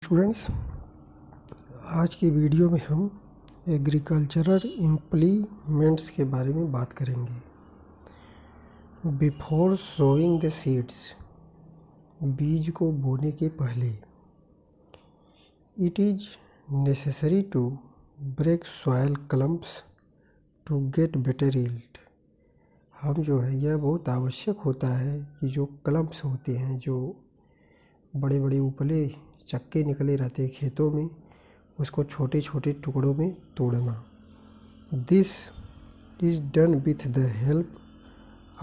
Students, आज की video में हम एग्रीकल्चरल इम्प्लीमेंट्स के बारे में बात करेंगे। बिफोर सोइंग द सीड्स, बीज को बोने के पहले, it is necessary to break soil clumps to get better yield. हम जो है यह बहुत आवश्यक होता है कि जो क्लम्प्स होते हैं, जो बड़े बड़े उपले चक्के निकले रहते हैं खेतों में, उसको छोटे छोटे टुकड़ों में तोड़ना। This is done with the help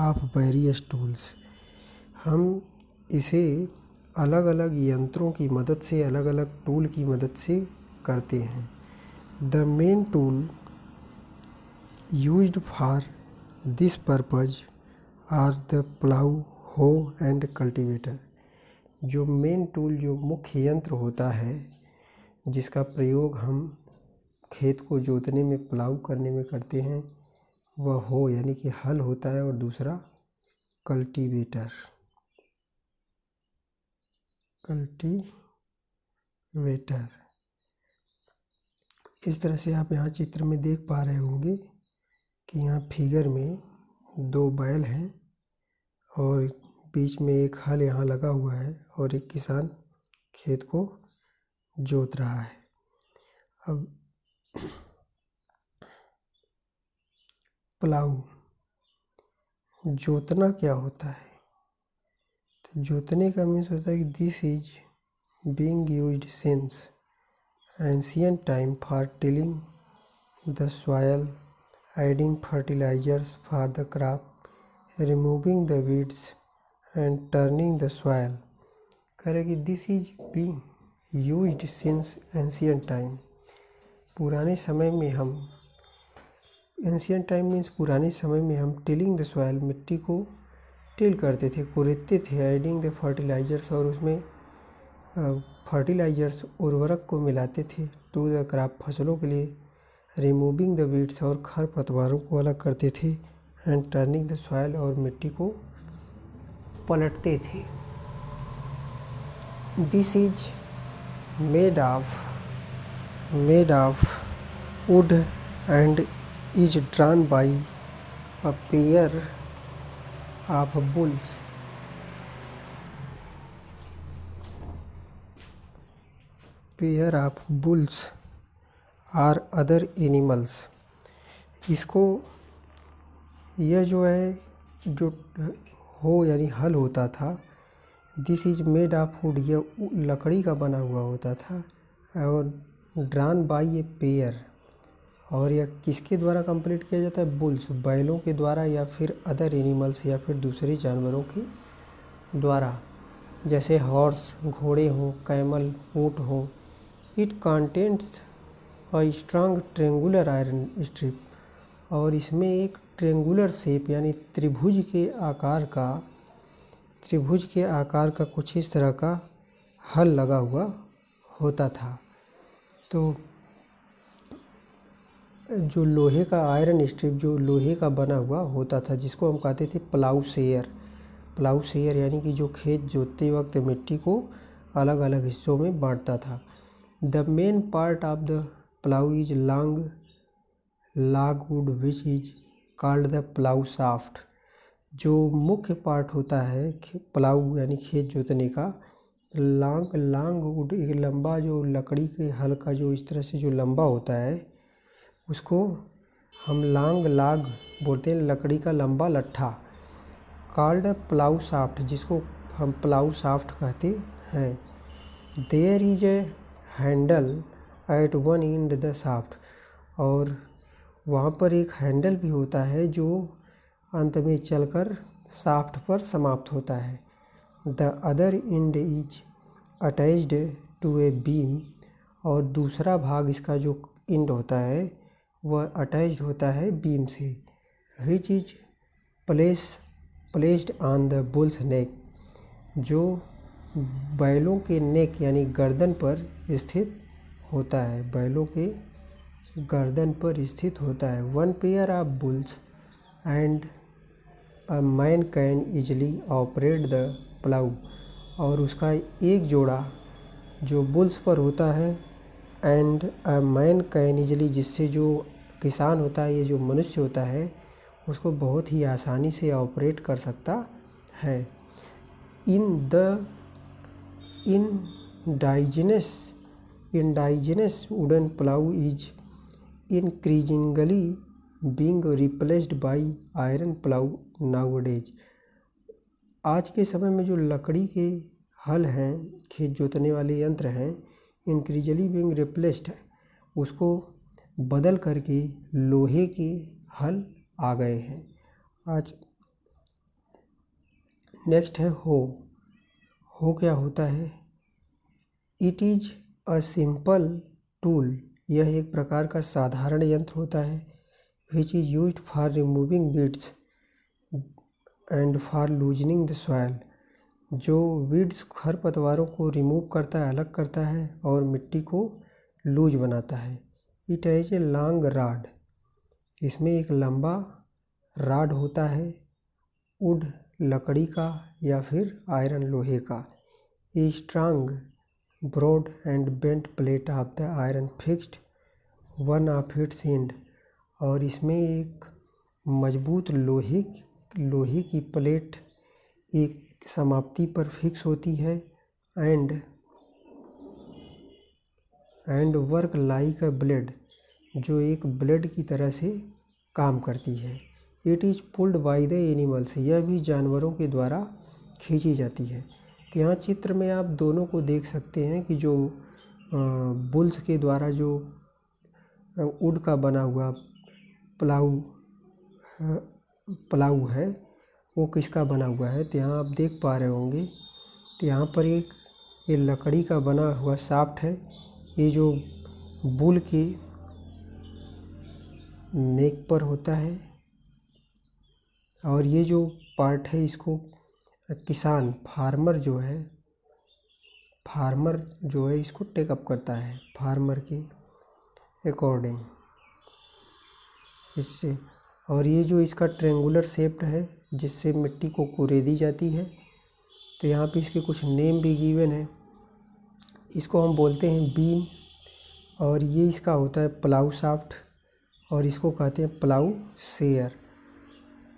of various tools. हम इसे अलग अलग यंत्रों की मदद से, अलग अलग टूल की मदद से करते हैं। The main tool used for this purpose are the plough, hoe and cultivator. जो मेन टूल, जो मुख्य यंत्र होता है जिसका प्रयोग हम खेत को जोतने में, प्लाऊ करने में करते हैं, वह हो यानी कि हल होता है, और दूसरा कल्टीवेटर। इस तरह से आप यहाँ चित्र में देख पा रहे होंगे कि यहाँ फिगर में दो बैल हैं और बीच में एक हल यहाँ लगा हुआ है और एक किसान खेत को जोत रहा है। अब प्लाऊ, जोतना क्या होता है? तो जोतने का मीन्स होता है कि this is being used since ancient time for tilling the soil, adding fertilisers for the crop, removing the weeds and turning the soil. कह रहे कि this is being used since ancient time. पुराने समय में हम, एंशियंट टाइम मीन्स पुराने समय में हम टिलिंग द सॉयल, मिट्टी को टिल करते थे, कुरेदते थे। एडिंग द फर्टिलाइजर्स, और उसमें फर्टिलाइजर्स, उर्वरक को मिलाते थे। टू द क्रॉप, फसलों के लिए। रिमूविंग द वीड्स, और खर पतवारों को अलग करते थे। एंड टर्निंग द सॉयल, और मिट्टी को पलटते थे। This is made of would and is drawn by a pair of bulls. or other animals. इसको, यह जो है, जो हो यानी हल होता था, this is made of would, यह लकड़ी का बना हुआ होता था, और ड्रान बाई ए पेयर, और यह किसके द्वारा कंप्लीट किया जाता है? बुल्स, बैलों के द्वारा, या फिर अदर एनिमल्स, या फिर दूसरे जानवरों के द्वारा, जैसे हॉर्स, घोड़े हों, कैमल, ऊँट हो। It contents a strong triangular iron strip, और इसमें एक ट्रेंगुलर शेप यानी त्रिभुज के आकार का कुछ इस तरह का हल लगा हुआ होता था। तो जो लोहे का आयरन स्ट्रिप, जो लोहे का बना हुआ होता था, जिसको हम कहते थे प्लाऊ शेयर यानी कि जो खेत जोतते वक्त मिट्टी को अलग अलग हिस्सों में बांटता था। The main part of the plough is log would which is called the plough shaft. जो मुख्य पार्ट होता है प्लाऊ यानी खेत जोतने का, लॉन्ग वुड, एक लंबा जो लकड़ी के हल का जो इस तरह से जो लंबा होता है, उसको हम लॉग बोलते हैं, लकड़ी का लंबा लट्ठा। कॉल्ड प्लाऊ शाफ्ट, जिसको हम प्लाऊ शाफ्ट कहते हैं। There is a handle at one end the shaft, और वहाँ पर एक हैंडल भी होता है जो अंत में चलकर शाफ्ट पर समाप्त होता है। The other end is attached to a beam, और दूसरा भाग इसका जो एंड होता है वह अटैच्ड होता है बीम से। Which is placed on the bull's neck, जो बैलों के नेक यानी गर्दन पर स्थित होता है, बैलों के गर्दन पर स्थित होता है। One pair of bulls and a man can easily operate the plough, और उसका एक जोड़ा जो बुल्स पर होता है, and a man can easily, जिससे जो किसान होता है, ये जो मनुष्य होता है, उसको बहुत ही आसानी से ऑपरेट कर सकता है। Indigenous wooden plough is increasingly being replaced by iron plow nowadays। आज के समय में जो लकड़ी के हल हैं, खेत जोतने वाले यंत्र हैं, increasingly being replaced है, उसको बदल करके लोहे के हल आ गए हैं आज। नेक्स्ट है हो क्या होता है? It is a simple tool, यह एक प्रकार का साधारण यंत्र होता है। Which is used for removing weeds and for loosening the soil, जो वीड्स खरपतवारों को रिमूव करता है, अलग करता है, और मिट्टी को लूज बनाता है। It has a long rod, इसमें एक लंबा राड होता है, वुड लकड़ी का या फिर आयरन लोहे का। A strong broad and bent plate of the iron fixed one of its end, और इसमें एक मजबूत लोहे की प्लेट एक समाप्ति पर फिक्स होती है। And work like a blade, जो एक ब्लेड की तरह से काम करती है। It is pulled by the animals, यह भी जानवरों के द्वारा खींची जाती है। तो यहाँ चित्र में आप दोनों को देख सकते हैं कि जो बुल्स के द्वारा जो वुड का बना हुआ प्लाऊ है, वो किसका बना हुआ है। तो यहाँ आप देख पा रहे होंगे, तो यहाँ पर ये लकड़ी का बना हुआ शाफ्ट है। ये जो बुल के नेक पर होता है, और ये जो पार्ट है, इसको किसान फार्मर जो है इसको टेकअप करता है, फार्मर के अकॉर्डिंग इससे। और ये जो इसका ट्रेंगुलर शेप्ड है, जिससे मिट्टी को कुरेदी जाती है। तो यहाँ पे इसके कुछ नेम भी गिवन है। इसको हम बोलते हैं बीम, और ये इसका होता है प्लाऊ शाफ्ट, और इसको कहते हैं प्लाऊ शेयर।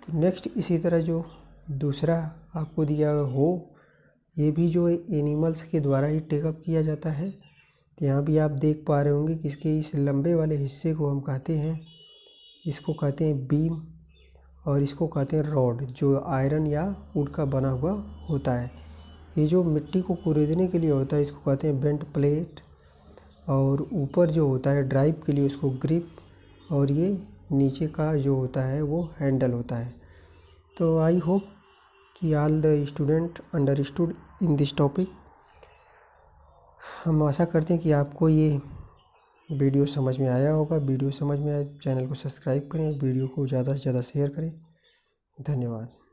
तो नेक्स्ट इसी तरह जो दूसरा आपको दिया हो, ये भी जो एनिमल्स के द्वारा ही टेकअप किया जाता है। तो यहाँ भी आप देख पा रहे होंगे कि इसके इस लंबे वाले हिस्से को हम कहते हैं, इसको कहते हैं बीम, और इसको कहते हैं रॉड, जो आयरन या वुड का बना हुआ होता है। ये जो मिट्टी को कुरेदने के लिए होता है, इसको कहते हैं बेंट प्लेट, और ऊपर जो होता है ड्राइव के लिए उसको ग्रिप, और ये नीचे का जो होता है वो हैंडल होता है। तो आई होप कि all the student understood in this topic. हम आशा करते हैं कि आपको ये वीडियो समझ में आया होगा। वीडियो समझ में आए चैनल को सब्सक्राइब करें, वीडियो को ज़्यादा से ज़्यादा शेयर करें। धन्यवाद।